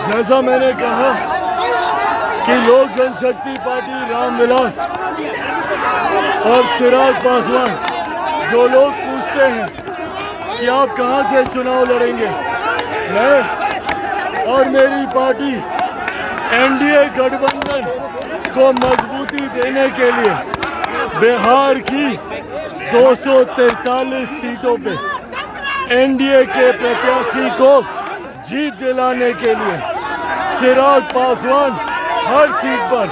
जैसा मैंने कहा कि लोक जनशक्ति पार्टी रामविलास और चिराग पासवान, जो लोग पूछते हैं कि आप कहां से चुनाव लड़ेंगे, मैं और मेरी पार्टी एनडीए गठबंधन को मजबूती देने के लिए बिहार की 243 सीटों पे एनडीए के प्रत्याशी को जीत दिलाने के लिए चिराग पासवान हर सीट पर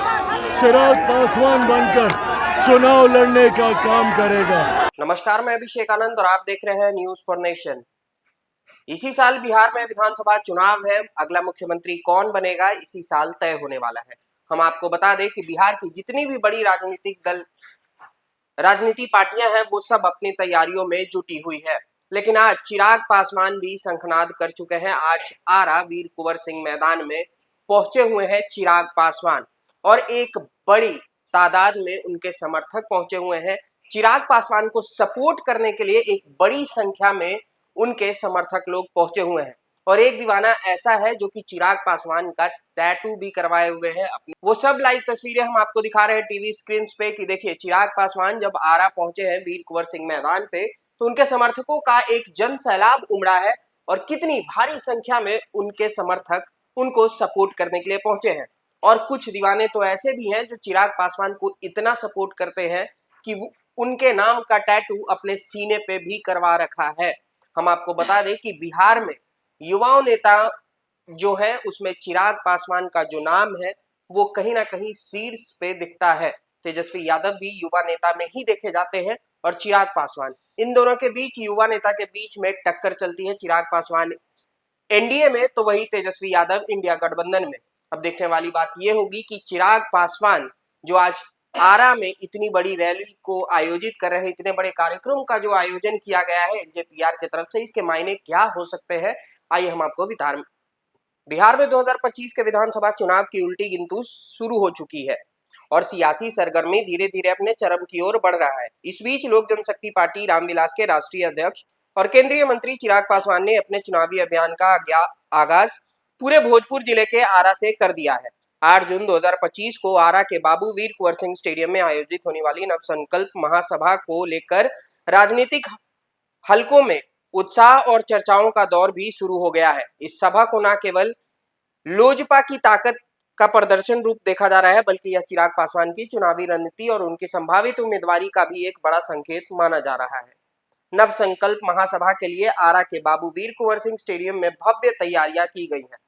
चिराग पासवान बनकर चुनाव लड़ने का काम करेगा। नमस्कार, मैं अभिषेक आनंद और आप देख रहे हैं न्यूज फॉर नेशन। इसी साल बिहार में विधानसभा चुनाव है। अगला मुख्यमंत्री कौन बनेगा इसी साल तय होने वाला है। हम आपको बता दें कि बिहार की जितनी भी बड़ी राजनीतिक पार्टियां हैं वो सब अपनी तैयारियों में जुटी हुई है। लेकिन आज चिराग पासवान भी शंखनाद कर चुके हैं। आज आरा वीर कुंवर सिंह मैदान में पहुंचे हुए हैं चिराग पासवान और एक बड़ी तादाद में उनके समर्थक पहुंचे हुए हैं। चिराग पासवान को सपोर्ट करने के लिए एक बड़ी संख्या में उनके समर्थक लोग पहुंचे हुए हैं और एक दीवाना ऐसा है जो कि चिराग पासवान का टैटू भी करवाए हुए हैं अपने। वो सब लाइव तस्वीरें हम आपको दिखा रहे हैं टीवी स्क्रीन पे कि देखिए चिराग पासवान जब आरा पहुंचे हैं वीर कुंवर सिंह मैदान पे तो उनके समर्थकों का एक जन सैलाब उमड़ा है और कितनी भारी संख्या में उनके समर्थक उनको सपोर्ट करने के लिए पहुंचे हैं। और कुछ दीवाने तो ऐसे भी हैं जो चिराग पासवान को इतना सपोर्ट करते हैं कि उनके नाम का टैटू अपने सीने पे भी करवा रखा है। हम आपको बता दें कि बिहार में युवा नेता जो है उसमें चिराग पासवान का जो नाम है वो कहीं ना कहीं शीर्ष पे दिखता है। तेजस्वी यादव भी युवा नेता में ही देखे जाते हैं और चिराग पासवान, इन दोनों के बीच, युवा नेता के बीच में टक्कर चलती है। चिराग पासवान एनडीए में तो वही तेजस्वी यादव इंडिया गठबंधन में। अब देखने वाली बात यह होगी कि चिराग पासवान जो आज आरा में इतनी बड़ी रैली को आयोजित कर रहे हैं, इतने बड़े कार्यक्रम का जो आयोजन किया गया है एनजेपीआर की तरफ से, इसके मायने क्या हो सकते हैं, आइए हम आपको बिहार में 2025 के विधानसभा चुनाव की उल्टी गिनती शुरू हो चुकी है और सियासी सरगर्मी धीरे धीरे अपने चरम की ओर बढ़ रहा है। इस बीच लोक जनशक्ति पार्टी रामविलास के राष्ट्रीय अध्यक्ष और केंद्रीय मंत्री चिराग पासवान ने अपने चुनावी अभियान का आगाज पूरे भोजपुर जिले के आरा से कर दिया है। 8 जून 2025 को आरा के बाबू वीर कुंवर सिंह स्टेडियम में आयोजित होने वाली नवसंकल्प महासभा को लेकर राजनीतिक हलकों में उत्साह और चर्चाओं का दौर भी शुरू हो गया है। इस सभा को न केवल लोजपा की ताकत का प्रदर्शन रूप देखा जा रहा है बल्कि यह चिराग पासवान की चुनावी रणनीति और उनकी संभावित उम्मीदवारी का भी एक बड़ा संकेत माना जा रहा है। नव संकल्प महासभा के लिए आरा के बाबू वीर कुंवर सिंह स्टेडियम में भव्य तैयारियां की गई हैं।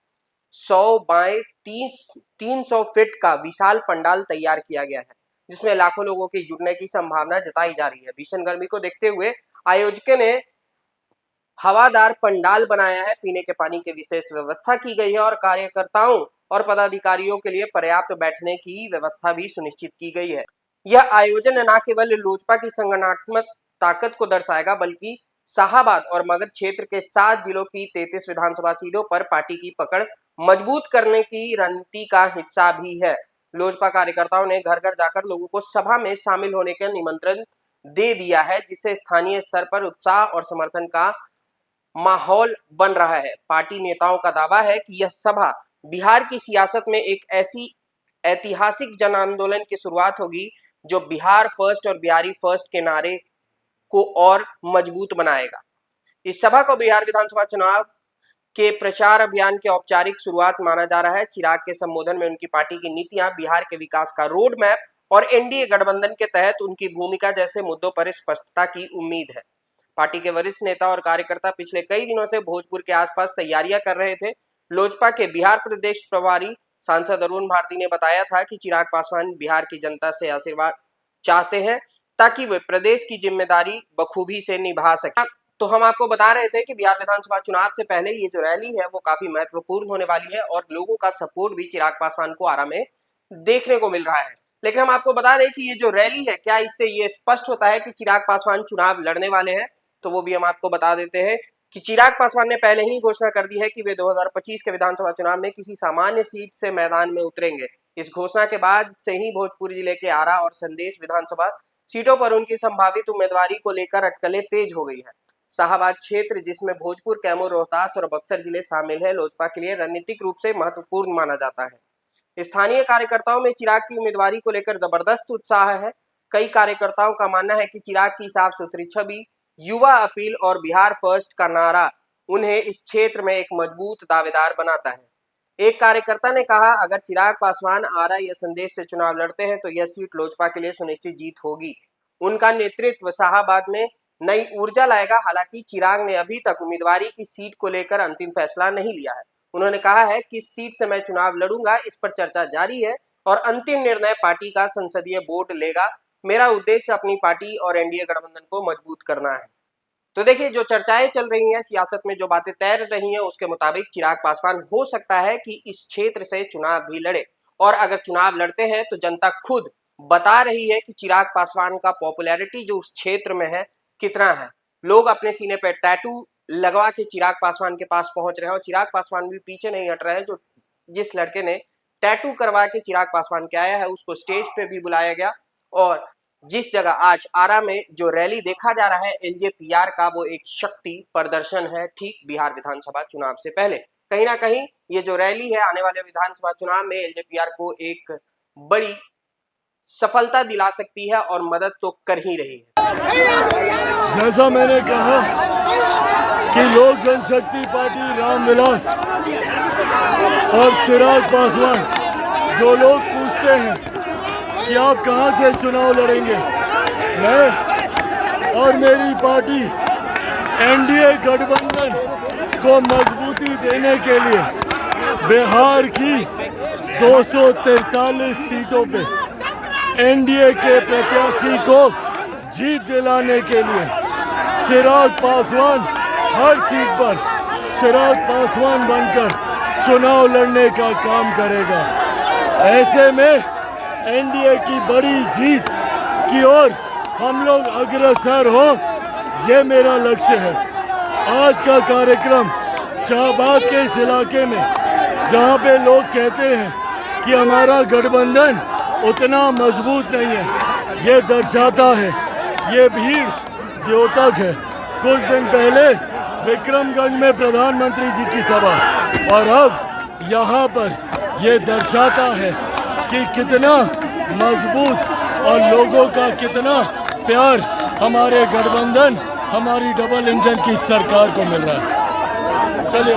100 बाय 300 फीट का विशाल पंडाल तैयार किया गया है जिसमें लाखों लोगों के जुड़ने की संभावना जताई जा रही है। भीषण गर्मी को देखते हुए आयोजकों ने हवादार पंडाल बनाया है, पीने के पानी की विशेष व्यवस्था की गई है और कार्यकर्ताओं और पदाधिकारियों के लिए पर्याप्त बैठने की व्यवस्था भी सुनिश्चित की गई है। यह आयोजन न केवल लोजपा की संगठनात्मक ताकत को दर्शाएगा बल्कि शाहाबाद और मगध क्षेत्र के 7 जिलों की 33 विधानसभा सीटों पर पार्टी की पकड़ मजबूत करने की रणनीति का हिस्सा भी है। लोजपा कार्यकर्ताओं ने घर घर जाकर लोगों को सभा में शामिल होने का निमंत्रण दे दिया है जिससे स्थानीय स्तर पर उत्साह और समर्थन का माहौल बन रहा है। पार्टी नेताओं का दावा है कि यह सभा बिहार की सियासत में एक ऐसी ऐतिहासिक जन आंदोलन की शुरुआत होगी जो बिहार फर्स्ट और बिहारी फर्स्ट के नारे को और मजबूत बनाएगा। इस सभा को बिहार विधानसभा चुनाव के प्रचार अभियान के औपचारिक शुरुआत माना जा रहा है। चिराग के संबोधन में उनकी पार्टी की नीतियां, बिहार के विकास का रोड मैप और एनडीए गठबंधन के तहत उनकी भूमिका जैसे मुद्दों पर स्पष्टता की उम्मीद है। पार्टी के वरिष्ठ नेता और कार्यकर्ता पिछले कई दिनों से भोजपुर के आसपास तैयारियां कर रहे थे। लोजपा के बिहार प्रदेश प्रभारी सांसद अरुण भारती ने बताया था कि चिराग पासवान बिहार की जनता से आशीर्वाद चाहते हैं ताकि वे प्रदेश की जिम्मेदारी बखूबी से निभा सके। तो हम आपको बता रहे थे कि बिहार विधानसभा चुनाव से पहले ये जो रैली है वो काफी महत्वपूर्ण होने वाली है और लोगों का सपोर्ट भी चिराग पासवान को आरा में देखने को मिल रहा है। लेकिन हम आपको बता दें कि ये जो रैली है, क्या इससे ये स्पष्ट होता है कि चिराग पासवान चुनाव लड़ने वाले हैं? तो वो भी हम आपको बता देते हैं कि चिराग पासवान ने पहले ही घोषणा कर दी है कि वे 2025 के विधानसभा चुनाव में किसी सामान्य सीट से मैदान में उतरेंगे। इस घोषणा के बाद से ही भोजपुर जिले के आरा और संदेश विधानसभा सीटों पर उनकी संभावित उम्मीदवारी को लेकर अटकलें तेज हो गई है। शाहाबाद क्षेत्र, जिसमें भोजपुर, कैमूर, रोहतास और बक्सर जिले शामिल है, लोजपा के लिए रणनीतिक रूप से महत्वपूर्ण माना जाता है। स्थानीय कार्यकर्ताओं में चिराग की उम्मीदवारी को लेकर जबरदस्त उत्साह है। कई कार्यकर्ताओं का मानना है कि चिराग की साफ सुथरी छवि, युवा अपील और बिहार फर्स्ट का नारा उन्हें इस क्षेत्र में एक मजबूत दावेदार बनाता है। एक कार्यकर्ता ने कहा, अगर चिराग पासवान आरा या संदेश से चुनाव लड़ते हैं तो यह सीट लोजपा के लिए सुनिश्चित जीत होगी। उनका नेतृत्व शाहाबाद में नई ऊर्जा लाएगा। हालांकि चिराग ने अभी तक उम्मीदवारी की सीट को लेकर अंतिम फैसला नहीं लिया है। उन्होंने कहा है, किस सीट से मैं चुनाव लड़ूंगा इस पर चर्चा जारी है और अंतिम निर्णय पार्टी का संसदीय बोर्ड लेगा। मेरा उद्देश्य अपनी पार्टी और एनडीए गठबंधन को मजबूत करना है। तो देखिए, जो चर्चाएं चल रही हैं सियासत में, जो बातें तैर रही हैं, उसके मुताबिक चिराग पासवान हो सकता है कि इस क्षेत्र से चुनाव भी लड़े। और अगर चुनाव लड़ते हैं तो जनता खुद बता रही है कि चिराग पासवान का पॉपुलैरिटी जो उस क्षेत्र में है कितना है। लोग अपने सीने पर टैटू लगवा के चिराग पासवान के पास पहुंच रहे हैं और चिराग पासवान भी पीछे नहीं हट रहे हैं। जो जिस लड़के ने टैटू करवा के चिराग पासवान के आया है, उसको स्टेज पे भी बुलाया गया। और जिस जगह आज आरा में जो रैली देखा जा रहा है एलजेपीआर का, वो एक शक्ति प्रदर्शन है ठीक बिहार विधानसभा चुनाव से पहले। कहीं ना कहीं ये जो रैली है आने वाले विधानसभा चुनाव में एलजेपीआर को एक बड़ी सफलता दिला सकती है और मदद तो कर ही रही है। जैसा मैंने कहा कि लोक जनशक्ति पार्टी रामविलास और चिराग पासवान, जो लोग पूछते हैं कि आप कहां से चुनाव लड़ेंगे, मैं और मेरी पार्टी एनडीए गठबंधन को मजबूती देने के लिए बिहार की 243 सीटों पे एनडीए के प्रत्याशी को जीत दिलाने के लिए चिराग पासवान हर सीट पर चिराग पासवान बनकर चुनाव लड़ने का काम करेगा। ऐसे में एनडीए की बड़ी जीत की ओर हम लोग अग्रसर हो, ये मेरा लक्ष्य है। आज का कार्यक्रम शाहबाद के इस इलाके में, जहाँ पे लोग कहते हैं कि हमारा गठबंधन उतना मजबूत नहीं है, ये दर्शाता है ये भीड़ द्योतक है। कुछ दिन पहले विक्रमगंज में प्रधानमंत्री जी की सभा, और अब यहाँ पर ये दर्शाता है कि कितना मजबूत और लोगों का कितना प्यार हमारे गठबंधन, हमारी डबल इंजन की सरकार को मिल रहा है। चलिए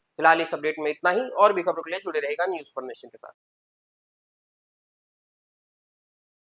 फिलहाल इस अपडेट में इतना ही। और भी खबरों के लिए जुड़े रहेगा न्यूज़ फॉर नेशन के साथ।